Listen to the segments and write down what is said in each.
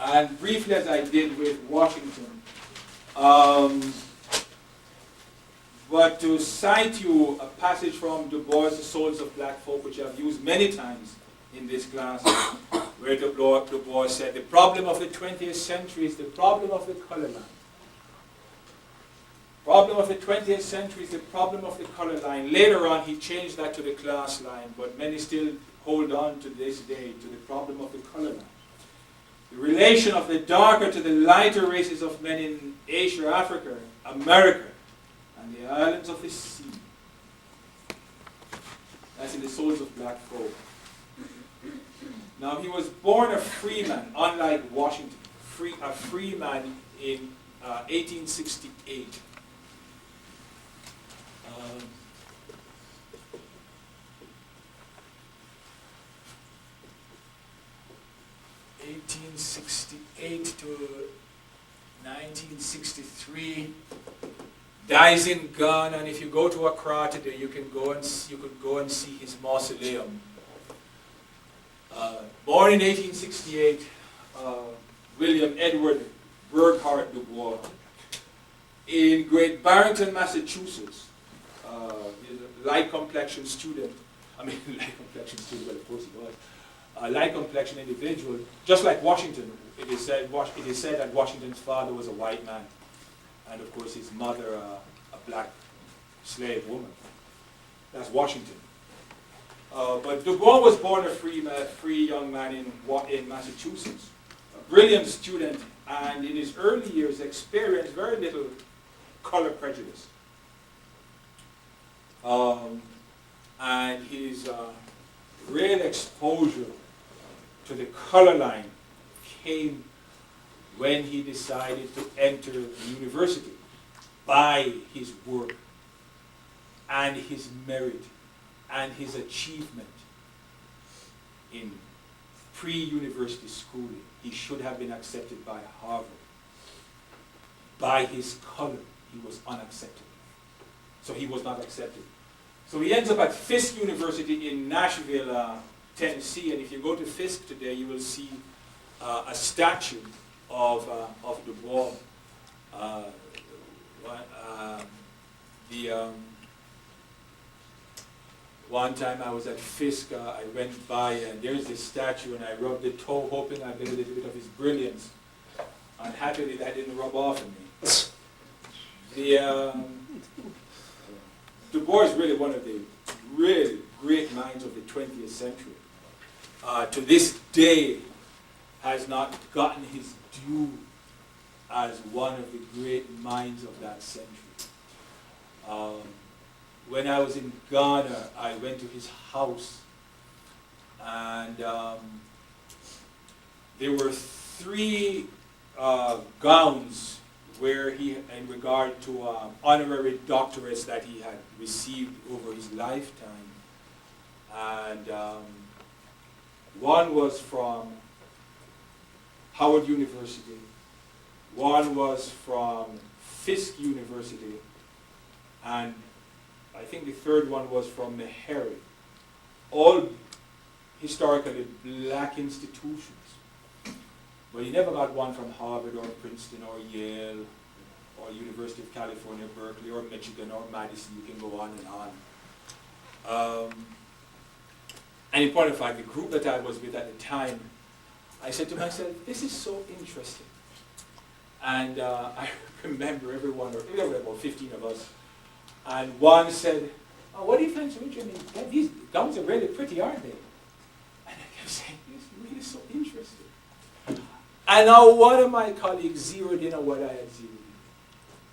And briefly, as I did with Washington, but to cite you a passage from Du Bois' The Souls of Black Folk, which I've used many times in this class, where Du Bois said, the problem of the 20th century is the problem of the color line. Problem of the 20th century is the problem of the color line. Later on, he changed that to the class line, but many still hold on to this day to the problem of the color line. The relation of the darker to the lighter races of men in Asia, Africa, America, and the islands of the sea. That's in the Souls of Black Folk. Now, he was born a free man, unlike Washington, a free man in 1868. 1868 to 1963, dies in Ghana, and if you go to Accra today, you could go and see his mausoleum. Born in 1868, William Edward Burghardt Du Bois, in Great Barrington, Massachusetts. He's a light complexion student. Light complexion student, well, of course he was. A light complexion individual, just like Washington. It is said that Washington's father was a white man, and of course his mother a black slave woman. That's Washington. But Du Bois was born a free young man in Massachusetts, a brilliant student, and in his early years experienced very little color prejudice. And his real exposure to the color line came when he decided to enter the university by his work and his merit and his achievement in pre-university schooling. He should have been accepted by Harvard. By his color, he was unacceptable. So he was not accepted. So he ends up at Fisk University in Nashville, Tennessee, and if you go to Fisk today, you will see a statue of Du Bois. One time I was at Fisk, I went by and there's this statue and I rubbed the toe hoping I'd get a little bit of his brilliance. Unhappily, that didn't rub off on me. Du Bois is really one of the really great minds of the 20th century. To this day, has not gotten his due as one of the great minds of that century. When I was in Ghana, I went to his house, and there were 3 gowns where he, in regard to honorary doctorates that he had received over his lifetime. And one was from Howard University, one was from Fisk University, and I think the third one was from Meharry. All historically black institutions. But he never got one from Harvard or Princeton or Yale or University of California, Berkeley or Michigan or Madison. You can go on and on. And in point of fact, the group that I was with at the time, I said to myself, this is so interesting. And I remember everyone, or there were about 15 of us, and one said, oh, what do you fancy with you? I mean, these gowns are really pretty, aren't they? And I kept saying, this is really so interesting. And now one of my colleagues zeroed in on what I had zeroed in.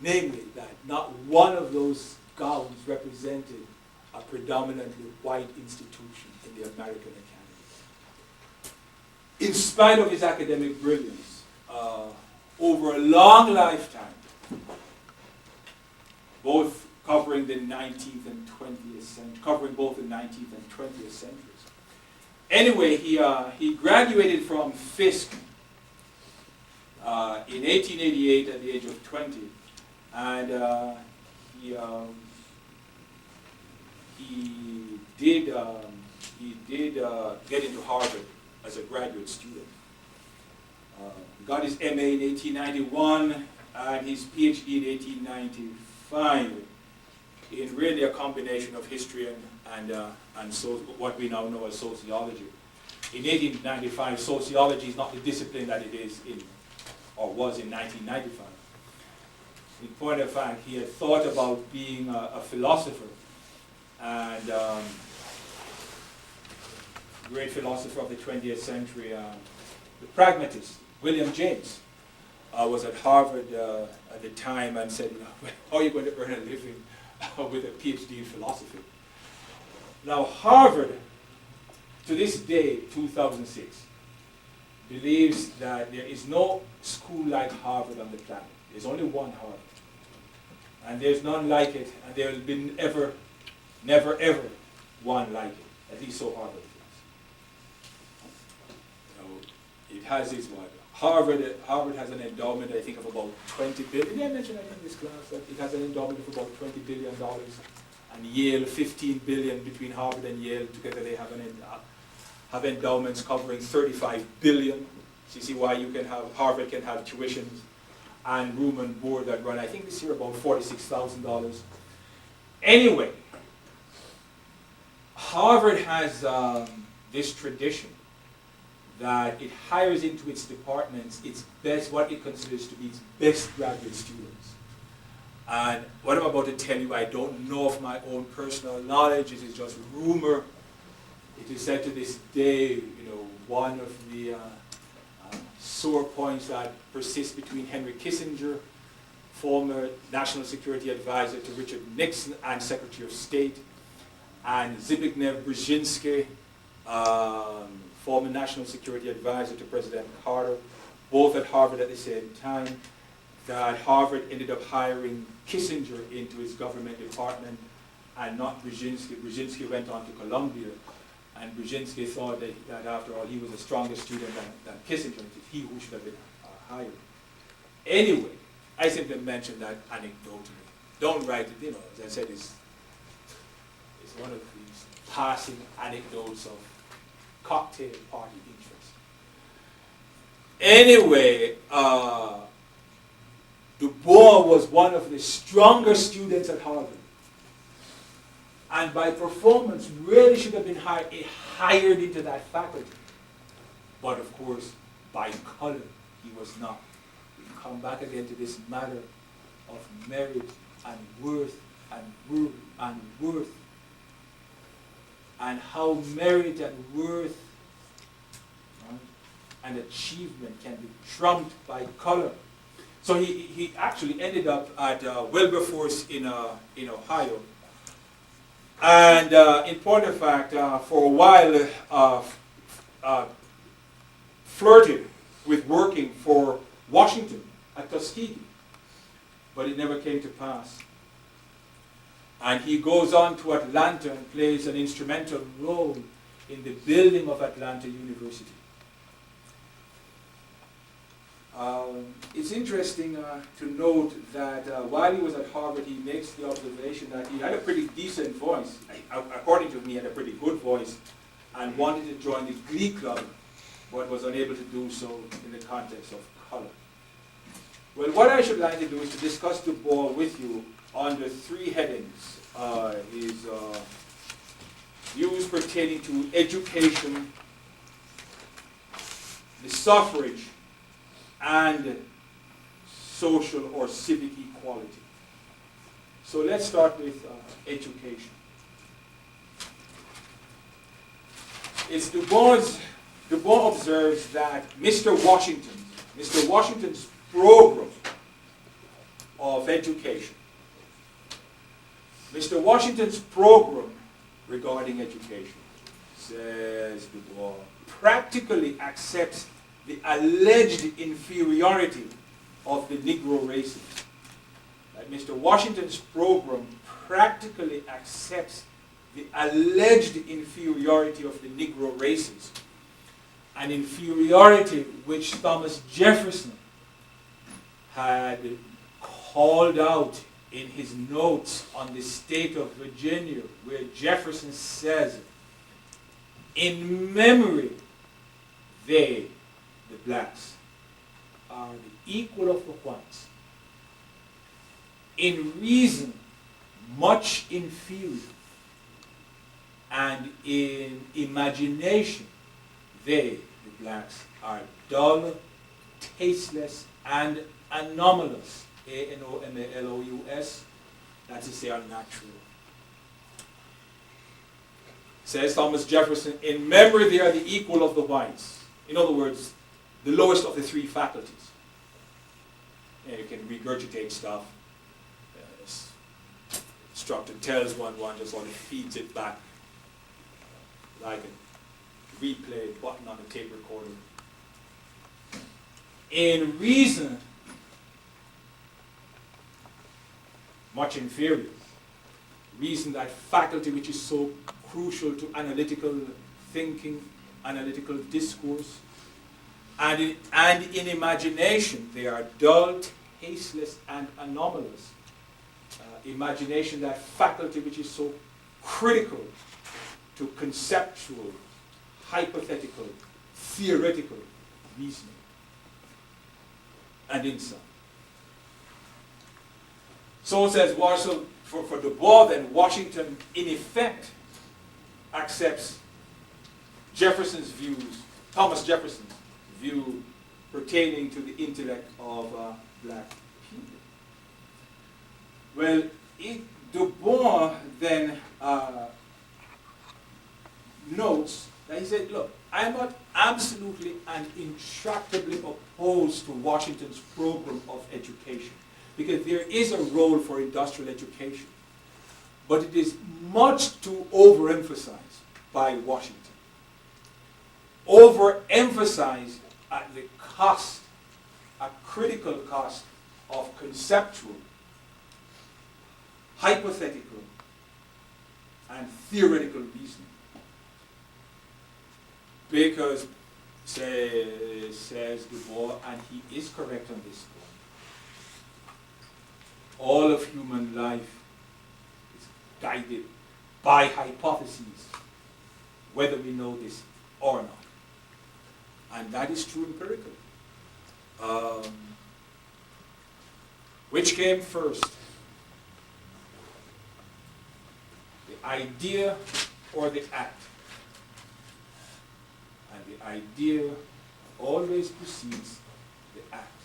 Namely, that not one of those gowns represented a predominantly white institution in the American Academy. In spite of his academic brilliance, over a long lifetime, both covering the 19th and 20th century, covering both the 19th and 20th centuries. Anyway, he graduated from Fisk in 1888 at the age of 20, and he did get into Harvard as a graduate student. He got his MA in 1891 and his PhD in 1895 in really a combination of history and so what we now know as sociology. In 1895, sociology is not the discipline that it is in, or was in 1995. In point of fact, he had thought about being a philosopher, and great philosopher of the 20th century, the pragmatist, William James, was at Harvard at the time and said, how are you going to earn a living with a PhD in philosophy? Now, Harvard, to this day, 2006, believes that there is no school like Harvard on the planet. There's only one Harvard. And there's none like it, and there will be never ever one like it. At least so Harvard feels. It has its what? Harvard has an endowment, I think, of about $20 billion. Did I mention that in this class? That it has an endowment of about $20 billion. And Yale, $15 billion between Harvard and Yale. Together they have endowments covering $35 billion. So you see why you can have, Harvard can have tuitions and room and board that run, I think this year, about $46,000. Anyway, Harvard has this tradition that it hires into its departments its best, what it considers to be its best graduate students. And what I'm about to tell you, I don't know of my own personal knowledge. It is just rumor. It is said to this day, one of the sore points that persist between Henry Kissinger, former National Security Advisor to Richard Nixon and Secretary of State, and Zbigniew Brzezinski, former National Security Advisor to President Carter, both at Harvard at the same time, that Harvard ended up hiring Kissinger into its government department and not Brzezinski. Brzezinski went on to Columbia, and Brzezinski thought that after all he was a stronger student than Kissinger, and it's he who should have been hired. Anyway, I simply mentioned that anecdotally. Don't write it, as I said, it's one of these passing anecdotes of cocktail party interest. Anyway, Du Bois was one of the stronger students at Harvard. And by performance, really should have been hired into that faculty. But of course, by color, he was not. We come back again to this matter of merit and worth and worth and worth. And how merit and worth and achievement can be trumped by color. So he actually ended up at Wilberforce in Ohio. And in point of fact, for a while, flirted with working for Washington at Tuskegee, but it never came to pass. And he goes on to Atlanta and plays an instrumental role in the building of Atlanta University. It's interesting to note that while he was at Harvard, he makes the observation that he had a pretty decent voice. According to him, he had a pretty good voice and wanted to join the Glee Club, but was unable to do so in the context of color. Well, what I should like to do is to discuss Du Bois with you under three headings. His views pertaining to education, the suffrage, and social or civic equality. So let's start with education. It's Du Bois observes that Mr. Washington's program of education, Mr. Washington's program regarding education, says Du Bois, practically accepts the alleged inferiority of the Negro races. That Mr. Washington's program practically accepts the alleged inferiority of the Negro races, an inferiority which Thomas Jefferson had called out in his notes on the state of Virginia, where Jefferson says, "In memory, they, the blacks, are the equal of the whites. In reason, much inferior, and in imagination, they, the blacks, are dull, tasteless, and anomalous. A-N-O-M-A-L-O-U-S, that is to say, unnatural. Says Thomas Jefferson, in memory they are the equal of the whites. In other words, the lowest of the three faculties. You can regurgitate stuff. Instructor tells one, just sort of feeds it back like a replay button on a tape recorder. In reason, much inferior. Reason, that faculty which is so crucial to analytical thinking, analytical discourse. And in imagination, they are dull, tasteless, and anomalous. Imagination, that faculty which is so critical to conceptual, hypothetical, theoretical reasoning and insight. So it says, for Du Bois, then, Washington, in effect, accepts Jefferson's views, Thomas Jefferson's view pertaining to the intellect of black people. Well, Du Bois then notes that he said, look, I'm not absolutely and intractably opposed to Washington's program of education, because there is a role for industrial education, but it is much too overemphasized by Washington. Overemphasized at the cost, a critical cost of conceptual, hypothetical, and theoretical reasoning. Because, says Du Bois, and he is correct on this point, all of human life is guided by hypotheses, whether we know this or not. And that is true empirically. Which came first? The idea or the act? And the idea always precedes the act.